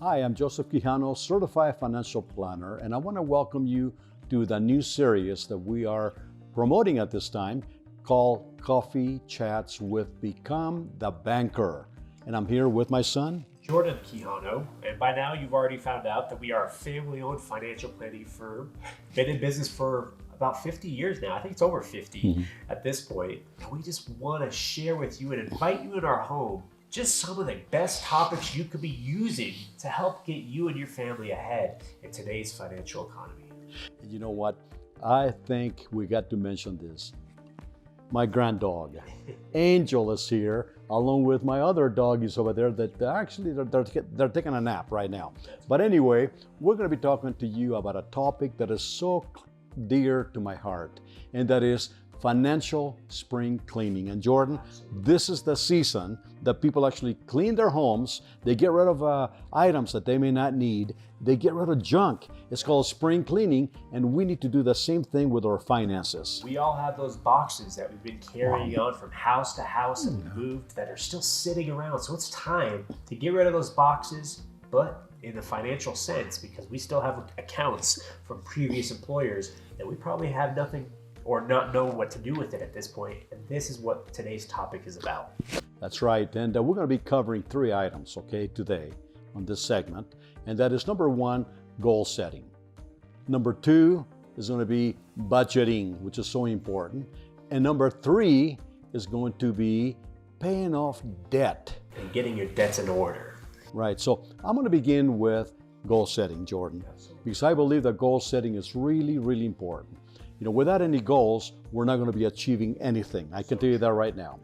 Hi, I'm Joseph Quijano, Certified Financial Planner, and I want to welcome you to the new series that we are promoting at this time called Coffee Chats with Become the Banker. And I'm here with my son, Jordan Quijano, and by now you've already found out that we are a family-owned financial planning firm, been in business for about 50 years now. I think it's over 50 at this point. And we just want to share with you and invite you in our home just some of the best topics you could be using to help get you and your family ahead in today's financial economy. And you know what? I think we got to mention this. My grand dog, Angel, is here, along with my other doggies over there that they're taking a nap right now. But anyway, we're going to be talking to you about a topic that is so dear to my heart, and that is financial spring cleaning. And Jordan, this is the season that people actually clean their homes. They get rid of items that they may not need. They get rid of junk. It's called spring cleaning, and we need to do the same thing with our finances. We all have those boxes that we've been carrying on from house to house and moved that are still sitting around. So it's time to get rid of those boxes, but in the financial sense, because we still have accounts from previous employers that we probably have nothing or not know what to do with it at this point. And this is what today's topic is about. That's right. And we're going to be covering 3 items, okay, today on this segment. And that is number 1, goal setting. Number 2 is going to be budgeting, which is so important. And number 3 is going to be paying off debt. And getting your debts in order. Right. So I'm going to begin with goal setting, Jordan, because I believe that goal setting is really, really important. You know, without any goals, we're not going to be achieving anything. I can tell you that right now.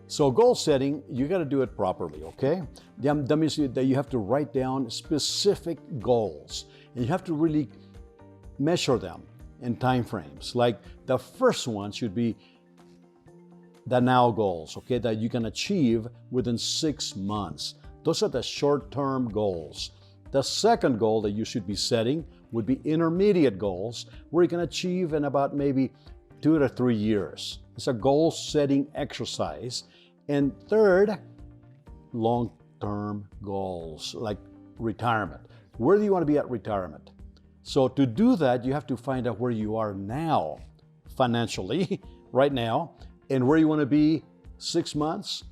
So goal setting, you got to do it properly, okay? That means that you have to write down specific goals, and you have to really measure them in time frames. Like the first one should be the now goals, okay, that you can achieve within 6 months. Those are the short-term goals. The second goal that you should be setting would be intermediate goals, where you can achieve in about maybe 2 to 3 years. It's a goal-setting exercise. And third, long-term goals, like retirement. Where do you want to be at retirement? So to do that, you have to find out where you are now, financially, right now, and where you want to be 6 months,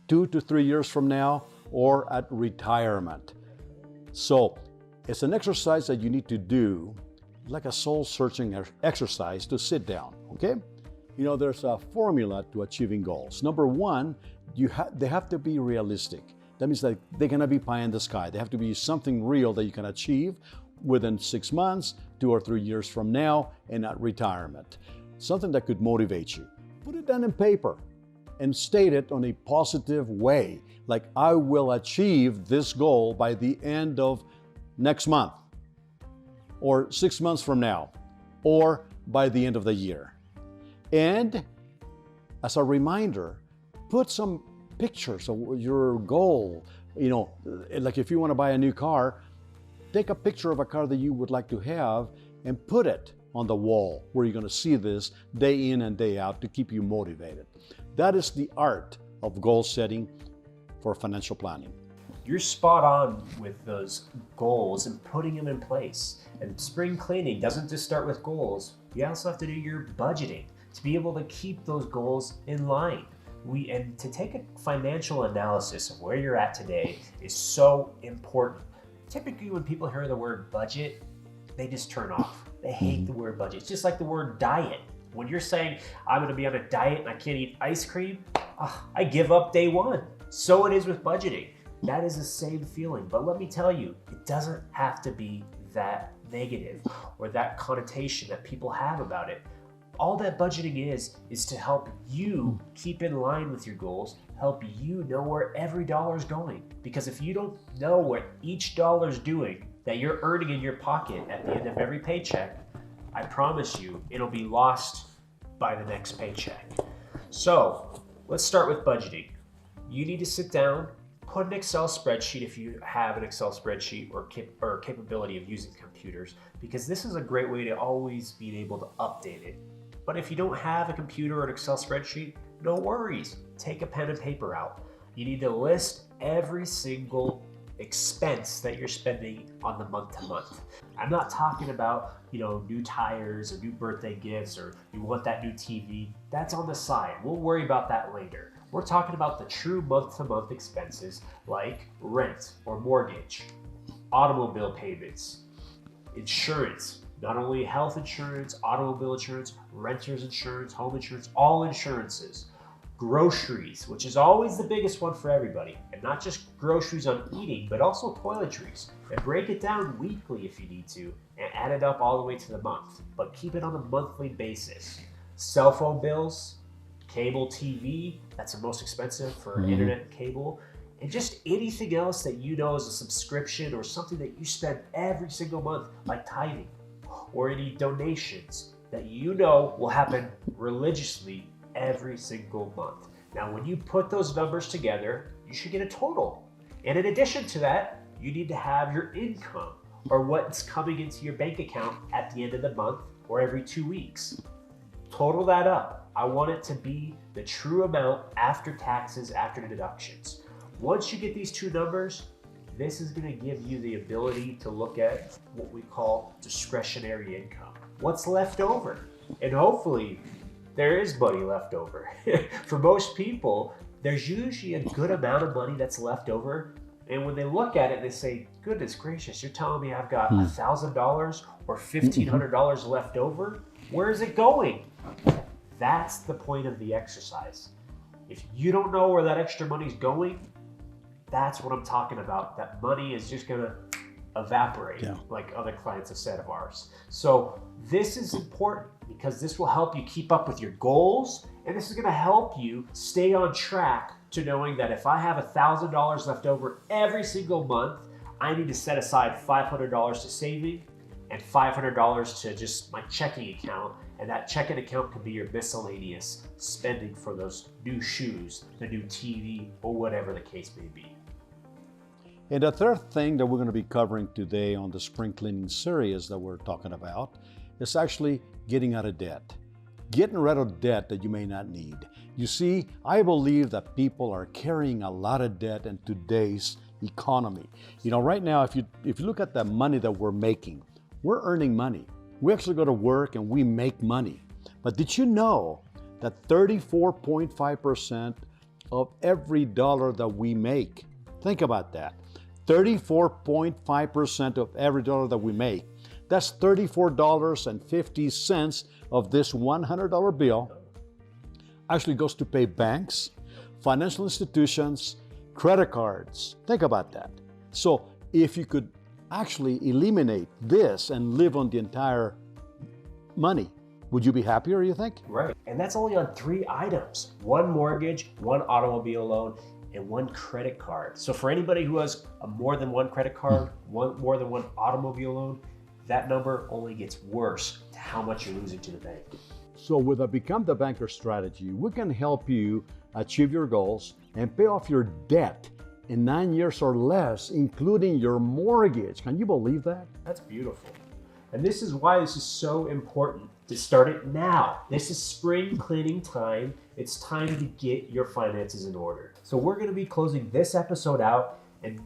2 to 3 years from now, or at retirement. So it's an exercise that you need to do, like a soul-searching exercise, to sit down, okay? You know, there's a formula to achieving goals. Number 1, they have to be realistic. That means that they cannot be pie in the sky. They have to be something real that you can achieve within 6 months, 2 or 3 years from now, and at retirement. Something that could motivate you. Put it down in paper and state it on a positive way. Like, I will achieve this goal by the end of next month, or 6 months from now, or by the end of the year. And as a reminder, put some pictures of your goal. You know, like if you want to buy a new car, take a picture of a car that you would like to have and put it on the wall where you're going to see this day in and day out to keep you motivated. That is the art of goal setting for financial planning. You're spot on with those goals and putting them in place. And spring cleaning doesn't just start with goals. You also have to do your budgeting to be able to keep those goals in line. And to take a financial analysis of where you're at today is so important. Typically when people hear the word budget, they just turn off. They hate the word budget. It's just like the word diet. When you're saying, I'm going to be on a diet and I can't eat ice cream, I give up day 1. So it is with budgeting. That is the same feeling. But let me tell you, it doesn't have to be that negative or that connotation that people have about it. All that budgeting is to help you keep in line with your goals, help you know where every dollar is going. Because if you don't know what each dollar is doing that you're earning in your pocket at the end of every paycheck, I promise you it'll be lost by the next paycheck. So let's start with budgeting. You need to sit down, put an Excel spreadsheet if you have an Excel spreadsheet or capability of using computers, because this is a great way to always be able to update it. But if you don't have a computer or an Excel spreadsheet, no worries. Take a pen and paper out. You need to list every single expense that you're spending on the month to month. I'm not talking about, new tires or new birthday gifts or you want that new TV. That's on the side. We'll worry about that later. We're talking about the true month to month expenses like rent or mortgage, automobile payments, insurance, not only health insurance, automobile insurance, renter's insurance, home insurance, all insurances. Groceries, which is always the biggest one for everybody, and not just groceries on eating, but also toiletries. And break it down weekly if you need to, and add it up all the way to the month, but keep it on a monthly basis. Cell phone bills, cable TV, that's the most expensive for internet and cable, and just anything else that you know is a subscription or something that you spend every single month, like tithing, or any donations that you know will happen religiously every single month. Now, when you put those numbers together, you should get a total. And in addition to that, you need to have your income or what's coming into your bank account at the end of the month or every 2 weeks. Total that up. I want it to be the true amount after taxes, after deductions. Once you get these two numbers, this is going to give you the ability to look at what we call discretionary income. What's left over? And hopefully, there is money left over. For most people, there's usually a good amount of money that's left over. And when they look at it, they say, goodness gracious, you're telling me I've got $1,000 or $1,500 left over? Where is it going? That's the point of the exercise. If you don't know where that extra money's going, that's what I'm talking about. That money is just gonna evaporate, like other clients have said of ours. So this is important because this will help you keep up with your goals, and this is going to help you stay on track to knowing that if I have $1,000 left over every single month, I need to set aside $500 to saving and $500 to just my checking account, and that checking account could be your miscellaneous spending for those new shoes, the new TV, or whatever the case may be. And the third thing that we're going to be covering today on the spring cleaning series that we're talking about is actually getting out of debt. Getting rid of debt that you may not need. You see, I believe that people are carrying a lot of debt in today's economy. Right now, if you look at the money that we're making, we're earning money. We actually go to work and we make money. But did you know that 34.5% of every dollar that we make, think about that, 34.5% of every dollar that we make, that's $34.50 of this $100 bill actually goes to pay banks, financial institutions, credit cards. Think about that. So if you could actually eliminate this and live on the entire money, would you be happier, you think? Right. And that's only on 3 items. 1 mortgage, 1 automobile loan, and 1 credit card. So for anybody who has more than 1 credit card, more than 1 automobile loan, that number only gets worse to how much you're losing to the bank. So with a Become the Banker strategy, we can help you achieve your goals and pay off your debt in 9 years or less, including your mortgage. Can you believe that? That's beautiful. And this is why this is so important to start it now. This is spring cleaning time. It's time to get your finances in order. So we're going to be closing this episode out, and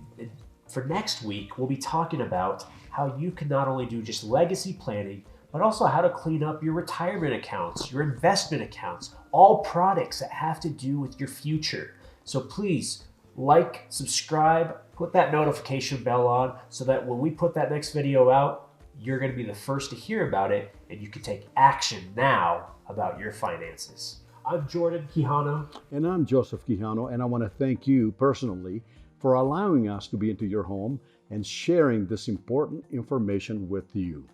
for next week, we'll be talking about how you can not only do just legacy planning, but also how to clean up your retirement accounts, your investment accounts, all products that have to do with your future. So please like, subscribe, put that notification bell on so that when we put that next video out, you're going to be the first to hear about it, and you can take action now about your finances. I'm Jordan Quijano. And I'm Joseph Quijano, and I want to thank you personally for allowing us to be into your home and sharing this important information with you.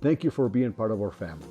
Thank you for being part of our family.